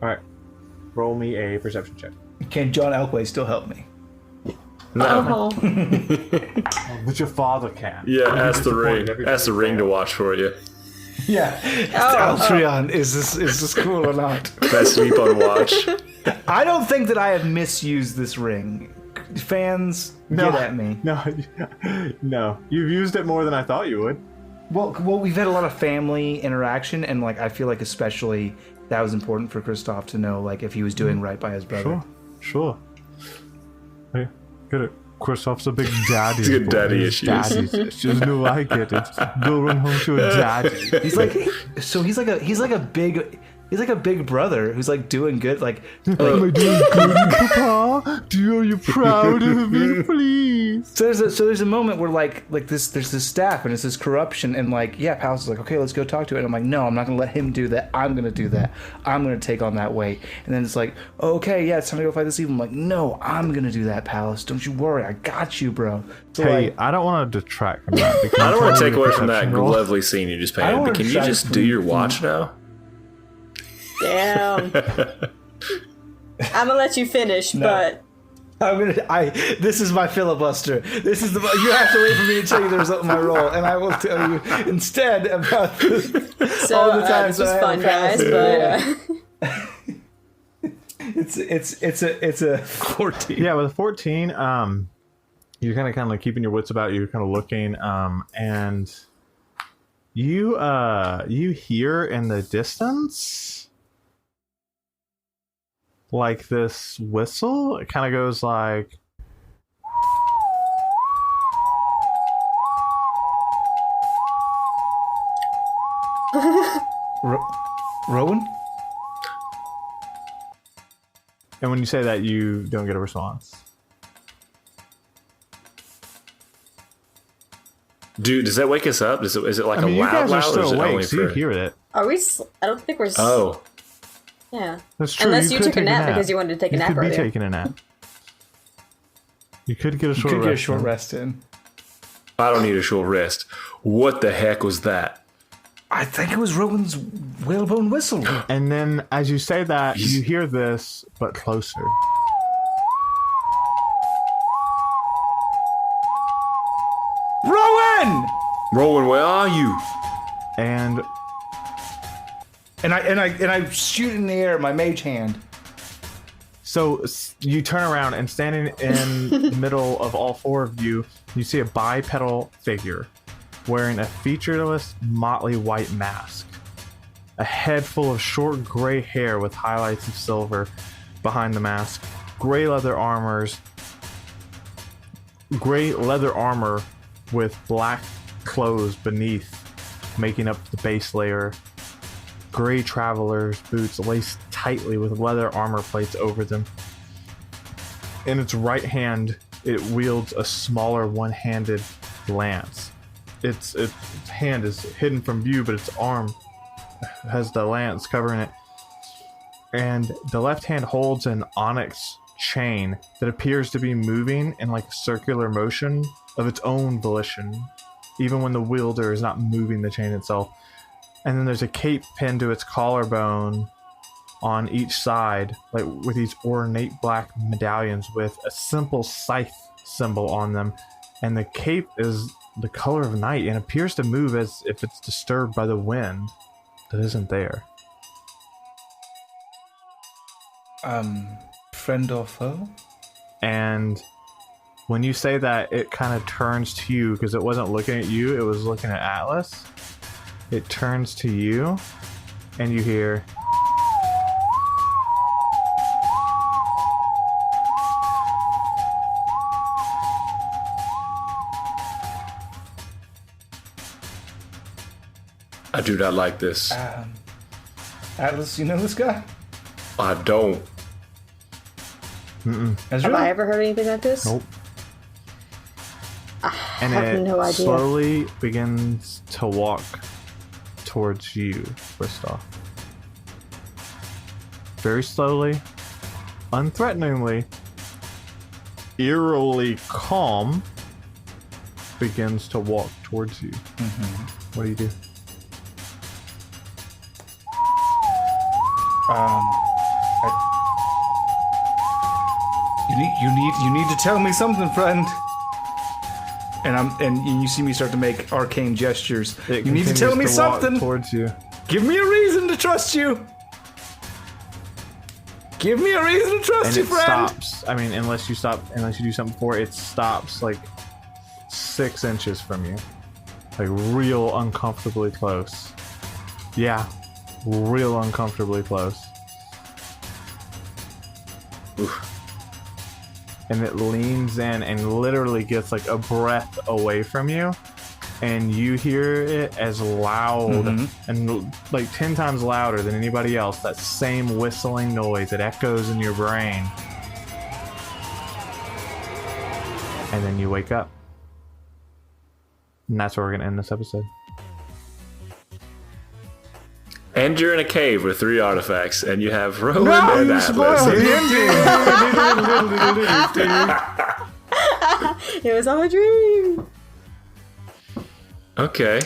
All right. Roll me a perception check. Can John Elkway still help me? No. But your father can. Yeah, ask the ring. Ask the ring to watch for you. Yeah. Altreon, is this cool or not? Can I sleep on watch? I don't think that I have misused this ring. Fans, get at me. No. You've used it more than I thought you would. Well, we've had a lot of family interaction, and I feel like especially that was important for Christoph to know, if he was doing right by his brother. Sure. Hey, get it. Christoph's a big daddy. He's got daddy issues. Daddy's issues. No, I get it. Go run home to a daddy. He's like a big brother who's doing good. Am I doing good, Papa? Are you proud of me, please? So there's a moment where there's this staff and it's this corruption and Palace is okay, let's go talk to it. And I'm like, no, I'm not gonna let him do that. I'm gonna do that. I'm gonna take on that weight. And then it's okay, yeah, it's time to go fight this evil. I'm like, no, I'm gonna do that, Palace. Don't you worry, I got you, bro. So hey, I don't want to detract from that. I don't want to take away from that lovely scene you just painted, but can you just do your watch now? Damn. I'm gonna let you finish, but this is my filibuster. This is you have to wait for me to tell you the result of my roll, and I will tell you instead about all the times this was fun, guys. But it's a 14. Yeah, with a 14, you're kind of keeping your wits about you. You're kind of looking, and you hear in the distance this whistle. It kind of goes Rowan? And when you say that, you don't get a response. Dude, does that wake us up? Is it a loud, you guys are or still is it awake, only so you for... hear it. are we? I don't think we're. Oh. Yeah. That's true. Unless you took a nap because you wanted to take a nap earlier. You could be taking a nap. You could get a short rest in. I don't need a short rest. What the heck was that? I think it was Rowan's whalebone whistle. And then, as you say that, you hear this, but closer. Rowan! Rowan, where are you? And I shoot in the air my mage hand. So you turn around, and standing in the middle of all four of you, you see a bipedal figure wearing a featureless, motley white mask. A head full of short gray hair with highlights of silver behind the mask. Gray leather armor with black clothes beneath, making up the base layer. Gray traveler's boots laced tightly with leather armor plates over them. In its right hand, it wields a smaller one-handed lance. Its hand is hidden from view, but its arm has the lance covering it. And the left hand holds an onyx chain that appears to be moving in a circular motion of its own volition, even when the wielder is not moving the chain itself. And then there's a cape pinned to its collarbone on each side, with these ornate black medallions with a simple scythe symbol on them. And the cape is the color of night and appears to move as if it's disturbed by the wind that isn't there. Friend or foe? And when you say that, it kind of turns to you, because it wasn't looking at you, it was looking at Atlas. It turns to you, and you hear... I do not like this. Atlas, you know this guy? I don't. Have I ever heard anything like this? Nope. And have it no idea. slowly begins to walk towards you, Kristoff. Very slowly, unthreateningly, eerily calm, begins to walk towards you. What do you do? You need to tell me something, friend. And you see me start to make arcane gestures. It You need to tell me continues to walk something. towards you. Give me a reason to trust you. Give me a reason to trust And you, it friend. stops. I mean, unless you do something before it stops, like 6 inches from you, like real uncomfortably close. Yeah, real uncomfortably close. Oof. And it leans in and literally gets like a breath away from you, and you hear it as loud and like 10 times louder than anybody else. That same whistling noise, it echoes in your brain. And then you wake up. And that's where we're gonna end this episode. And you're in a cave with 3 artifacts, and you have Rowan and Atlas. It was all a dream. Okay.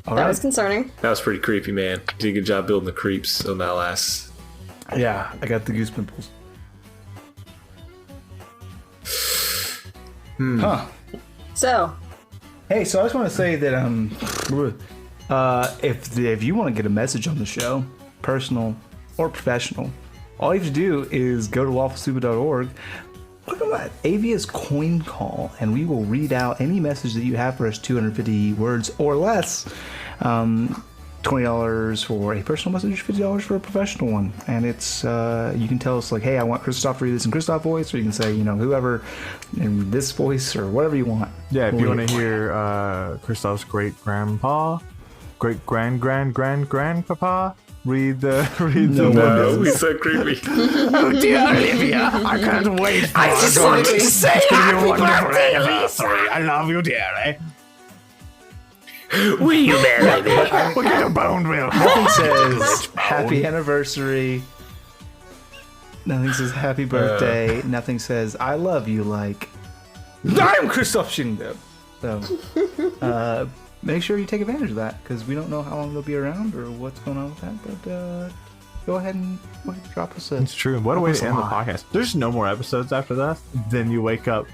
That was concerning. That was pretty creepy, man. You did a good job building the creeps on that last. Yeah, I got the goose pimples. Huh. So, Hey, so I just want to say that if you want to get a message on the show, personal or professional, all you have to do is go to lawfulstupid.org, click on that Avia's coin call, and we will read out any message that you have for us, 250 words or less. $20 for a personal message, $50 for a professional one. And it's you can tell us like, hey, I want Kristoff to read this in Kristoff voice, or you can say, you know, whoever in this voice or whatever you want. Yeah, if you want to hear Kristoff's great-grandpa, great-grand-grand-grand-grandpapa read the No, he's so creepy. Oh dear Olivia, I can't wait for just wanted to say happy birthday anniversary. I love you dearly. Will you marry me? We'll get a bone real. Nothing says happy anniversary. Nothing says happy birthday. Nothing says I love you like I'm Kristoff Shindo. So make sure you take advantage of that, because we don't know how long they'll be around or what's going on with that. But go ahead and drop us a. It's true. What a way to end the line. podcast. There's no more episodes after that. Then you wake up.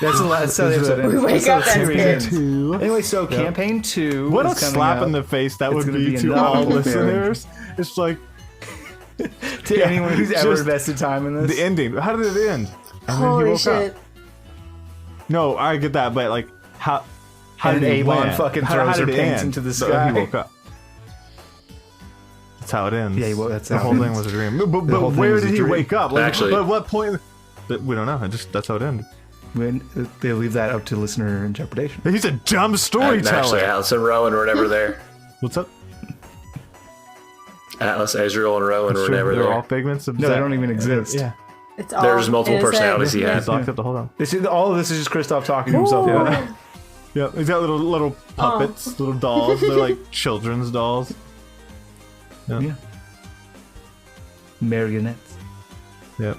That's the last episode. we wake up, that's it. Anyway, so campaign 2. What a is coming slap up. in the face that It's would gonna be be to another all one. listeners. It's like To anyone who's ever just invested time in this. the ending. How did it end? And Holy shit. up. No, I get that, but like how And did he Avon land? fucking How throws did her it paints end? into the So sky. He woke up. That's how it ends. Yeah, well, that's the how whole it thing ends. was a dream. whole But thing where was a did he dream. wake up? Like, Actually- at what point? We don't know. That's how it ended. When they leave that up to listener interpretation. He's a dumb And storyteller. actually, Atlas and Rowan were never there. What's up? Atlas, Ezreal, and Rowan were Sure, never they're there. all figments of No, they Zach. don't even exist. Yeah. It's all There's multiple in his head. personalities he He's had. locked up the whole time. All of this is just Kristoff talking to himself. Ooh. Yeah. Yeah, he's got little puppets, little dolls. They're like children's dolls. Yeah. Marionettes. Yep.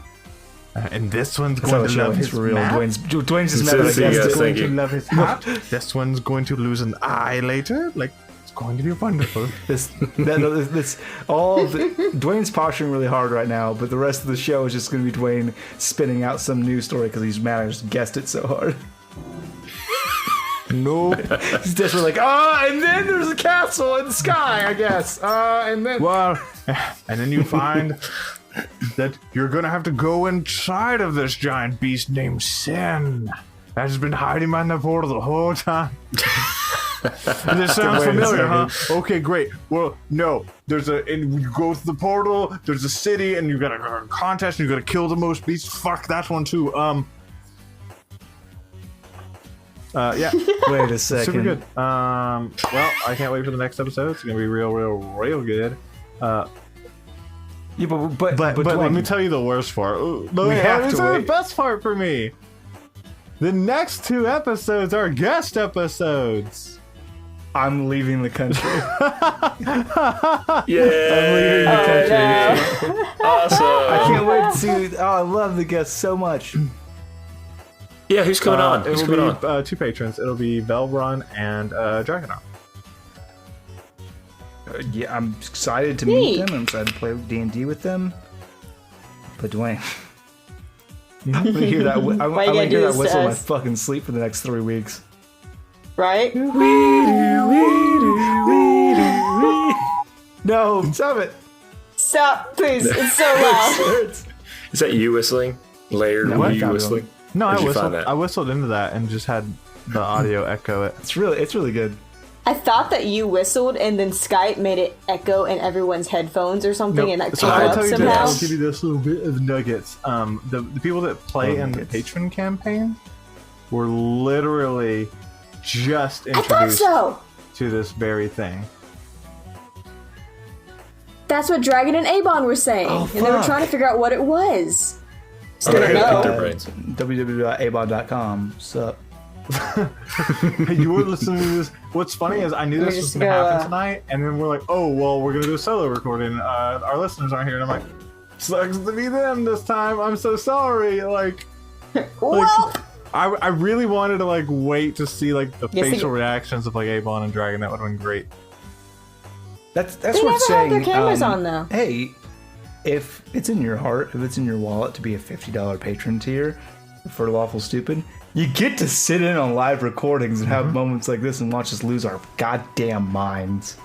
And this one's That's how going the to show love is his for real. map. Dwayne's just mad Consistency, at yes, us. thank Going to you. love his hat. This one's going to lose an eye later. Like, it's going to be wonderful. Dwayne's posturing really hard right now, but the rest of the show is just going to be Dwayne spinning out some news story because he's mad I just guessed it so hard. No. He's just like, and then there's a castle in the sky, I guess. And then. Well, and then you find that you're going to have to go inside of this giant beast named Sin that has been hiding behind the portal the whole time. This sounds Wait a familiar, huh? second. Okay, great. Well, no. And you go to the portal, there's a city, and you got a contest, and you got to kill the most beasts. Fuck that one, too. Yeah, Wait a second. super good. Well, I can't wait for the next episode. It's gonna be real good. Yeah, but But let Dwayne, me tell you the worst part. We have to the wait. best part for me. The next 2 episodes are guest episodes. I'm leaving the country. Yeah. I'm leaving the country. no. Awesome. I can't wait to see. Oh, I love the guests so much. Yeah, who's coming on? Who's It coming will on? be 2 patrons. It'll be Velrun and Dragonar. Yeah, I'm excited to meet Neat. them. I'm excited to play D&D with them. But Dwayne, I'm gonna hear that. I'm Why you gonna gotta hear do that this to whistle in my us? fucking sleep for the next 3 weeks. Right? No, stop it. Stop, please. It's so loud. Is that you whistling? Layered No, were I you found whistling? No, Where'd I you whistled. find that? I whistled into that and just had the audio echo it. It's really good. I thought that you whistled and then Skype made it echo in everyone's headphones or something, and that picked So it I'll up tell you this. somehow. I'll give you this little bit of nuggets. The people that play in the Nuggets. patron campaign were literally just I thought introduced so. to this very thing. That's what Dragon and Abon were saying, Oh, and they were fuck. trying to figure out what it was. Oh, they're Still gonna no. pick their brains. www.abod.com. Sup? You were listening to this. What's funny is I knew Let me this was just going to go, happen tonight, and then we're like, oh, well, we're going to do a solo recording. Our listeners aren't here. And I'm like, sucks to be them this time. I'm so sorry. Like, Well, I really wanted to, like, wait to see, like, the Yes, facial reactions of, like, Avon and Dragon. That would have been great. That's they worth never saying. had their cameras on though. Hey, if it's in your heart, if it's in your wallet to be a $50 patron tier for Lawful Stupid, you get to sit in on live recordings and have moments like this and watch us lose our goddamn minds.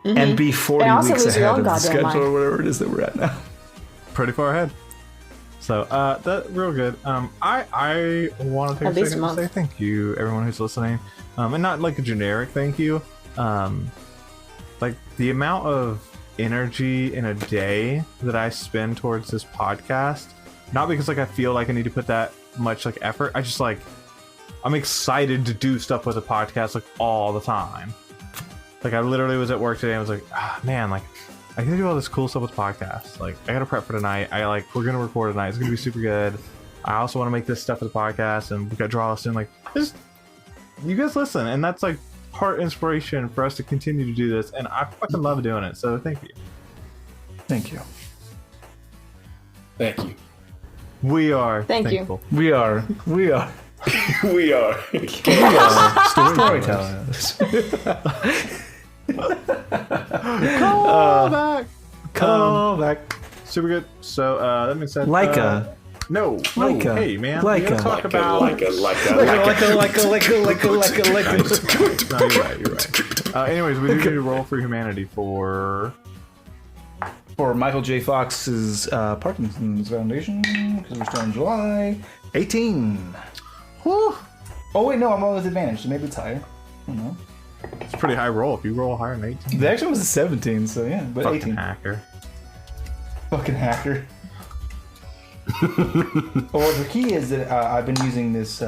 And be 40 And also weeks lose your ahead own of the goddamn schedule mind. or whatever it is that we're at now. Pretty far ahead. So, that real good. I want to At take a least a second to month. say thank you, everyone who's listening. And not like a generic thank you. Like the amount of energy in a day that I spend towards this podcast, not because like I feel like I need to put that much like effort. I just like I'm excited to do stuff with the podcast like all the time. Like I literally was at work today and was like, man, like I gotta do all this cool stuff with podcasts. Like I gotta prep for tonight. We're gonna record tonight. It's gonna be super good. I also want to make this stuff for the podcast, and we got draw us in. Like, just you guys listen, and that's like part inspiration for us to continue to do this. And I fucking love doing it. So thank you. Thank you. Thank you. We are Thank you. thankful. We are. We are. Storytellers. Call back. Call back. Super good. So that being said, Leica. no, Leica. hey man, Leica. we gotta talk about. Like a. No, you're right. Anyways, we do need to roll for humanity for. For Michael J. Fox's Parkinson's Foundation, because we're still in July. 18. Whew. Oh wait, no, I'm rolling with advantage, so maybe it's higher. I don't know. It's a pretty high roll. If you roll higher than 18, The action was a 17, so yeah, but fucking 18. hacker. Fucking hacker. Well, the key is that I've been using this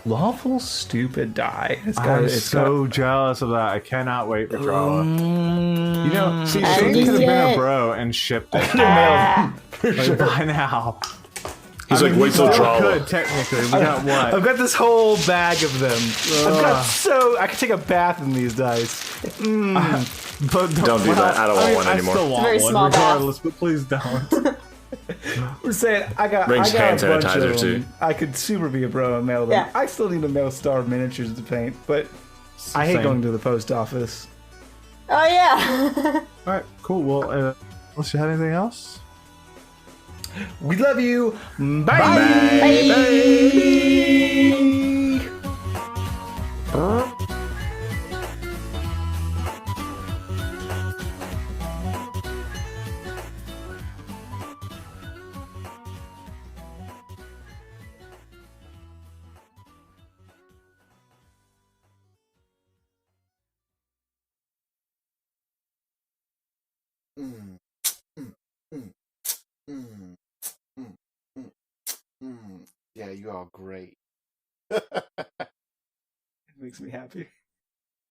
Lawful Stupid die. I'm so jealous of that. I cannot wait for Draw. You know, see, I Shane need could have been a it. bro and shipped it For like, sure. by now. He's I like, mean, wait till we draw. could technically. We got what? I've got this whole bag of them. I've got I could take a bath in these dice. But Don't do that. I don't want one I anymore. still want very one, small bath. regardless. But please don't. We're saying I got Brings a hand bunch sanitizer, of them. too. I could super be a bro and mail them. Yeah. I still need to mail Star miniatures to paint, but I hate Same. going to the post office. Oh yeah. All right, cool. Well, unless you had anything else. We love you. Bye. Bye. Yeah, you are great. It makes me happy.